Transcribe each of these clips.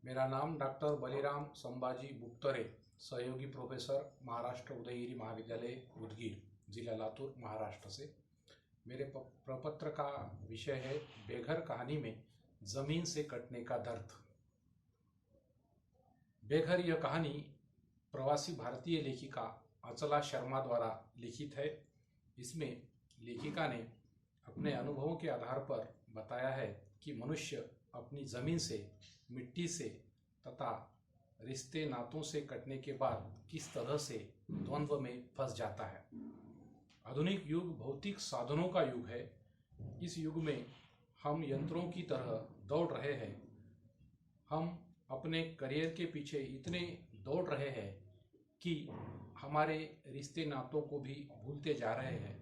मेरा नाम डॉक्टर बलिराम संभाजी बुक्तरे, सहयोगी प्रोफेसर, महाराष्ट्र उदयगिरी महाविद्यालय उदगीर, जिला लातूर, महाराष्ट्र से। मेरे प्रपत्र का विषय है बेघर कहानी में जमीन से कटने का दर्द। बेघर यह कहानी प्रवासी भारतीय लेखिका अचला शर्मा द्वारा लिखित है। इसमें लेखिका ने अपने अनुभवों के आधार पर बताया है कि मनुष्य अपनी जमीन से, मिट्टी से तथा रिश्ते नातों से कटने के बाद किस तरह से द्वंद्व में फंस जाता है। आधुनिक युग भौतिक साधनों का युग है। इस युग में हम यंत्रों की तरह दौड़ रहे हैं। हम अपने करियर के पीछे इतने दौड़ रहे हैं कि हमारे रिश्ते नातों को भी भूलते जा रहे हैं।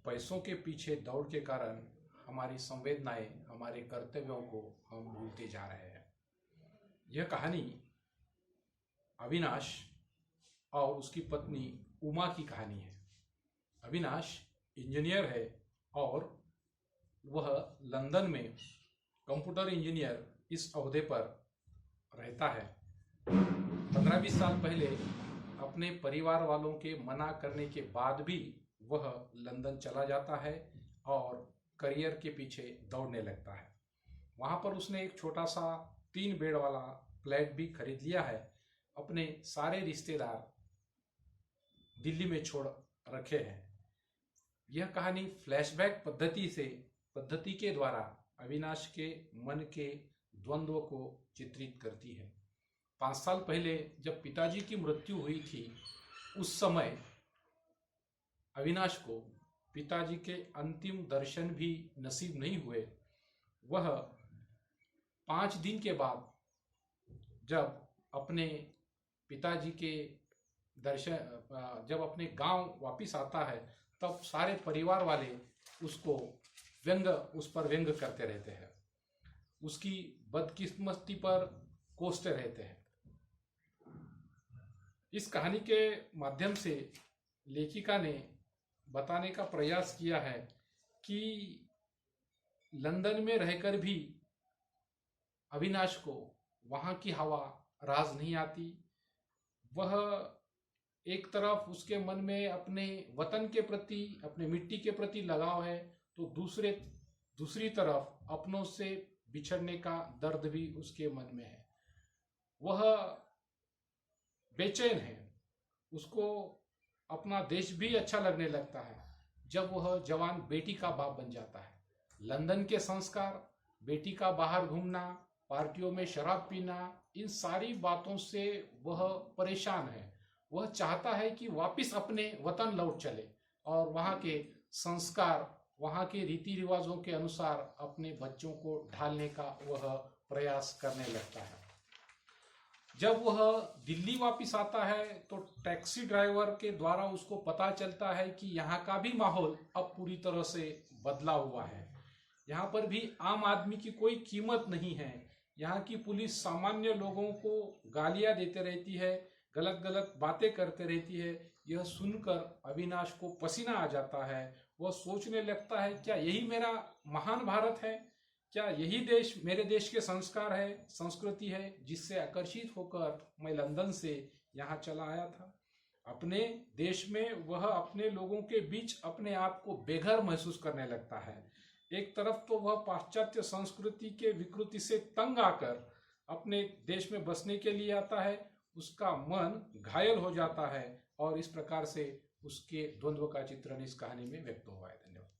पैसों के पीछे दौड़ के कारण हमारी संवेदनाएं, हमारे कर्तव्यों को हम भूलते जा रहे हैं। यह कहानी अविनाश और उसकी पत्नी उमा की कहानी है। अविनाश इंजीनियर है और वह लंदन में कंप्यूटर इंजीनियर इस ओहदे पर रहता है। 15-20 साल पहले अपने परिवार वालों के मना करने के बाद भी वह लंदन चला जाता है और करियर के पीछे दौड़ने लगता है। वहाँ पर उसने एक छोटा सा 3 बेड वाला फ्लैट भी खरीद लिया है। अपने सारे रिश्तेदार दिल्ली में छोड़ रखे हैं। यह कहानी फ्लैशबैक पद्धति के द्वारा अविनाश के मन के द्वंद्व को चित्रित करती है। 5 साल पहले जब पिताजी की मृत्यु हुई थी, उस समय अविनाश को पिताजी के अंतिम दर्शन भी नसीब नहीं हुए। वह 5 दिन के बाद जब अपने पिताजी के दर्शन जब अपने गांव वापिस आता है, तब सारे परिवार वाले उस पर व्यंग करते रहते हैं, उसकी बदकिस्मती पर कोसते रहते हैं। इस कहानी के माध्यम से लेखिका ने बताने का प्रयास किया है कि लंदन में रहकर भी अविनाश को वहाँ की हवा राज नहीं आती। वह एक तरफ उसके मन में अपने वतन के प्रति, अपने मिट्टी के प्रति लगाव है, तो दूसरी तरफ अपनों से बिछड़ने का दर्द भी उसके मन में है। वह बेचैन है। उसको अपना देश भी अच्छा लगने लगता है जब वह जवान बेटी का बाप बन जाता है। लंदन के संस्कार, बेटी का बाहर घूमना, पार्टियों में शराब पीना, इन सारी बातों से वह परेशान है। वह चाहता है कि वापस अपने वतन लौट चले और वहाँ के संस्कार, वहाँ के रीति रिवाजों के अनुसार अपने बच्चों को ढालने का वह प्रयास करने लगता है। जब वह दिल्ली वापस आता है तो टैक्सी ड्राइवर के द्वारा उसको पता चलता है कि यहाँ का भी माहौल अब पूरी तरह से बदला हुआ है। यहाँ पर भी आम आदमी की कोई कीमत नहीं है। यहाँ की पुलिस सामान्य लोगों को गालियाँ देते रहती है, गलत गलत बातें करते रहती है। यह सुनकर अविनाश को पसीना आ जाता है। वह सोचने लगता है, क्या यही मेरा महान भारत है? क्या यही देश मेरे देश के संस्कार है, संस्कृति है, जिससे आकर्षित होकर मैं लंदन से यहाँ चला आया था? अपने देश में वह अपने लोगों के बीच अपने आप को बेघर महसूस करने लगता है। एक तरफ तो वह पाश्चात्य संस्कृति के विकृति से तंग आकर अपने देश में बसने के लिए आता है। उसका मन घायल हो जाता है और इस प्रकार से उसके द्वंद्व का चित्रण इस कहानी में व्यक्त हुआ है। धन्यवाद।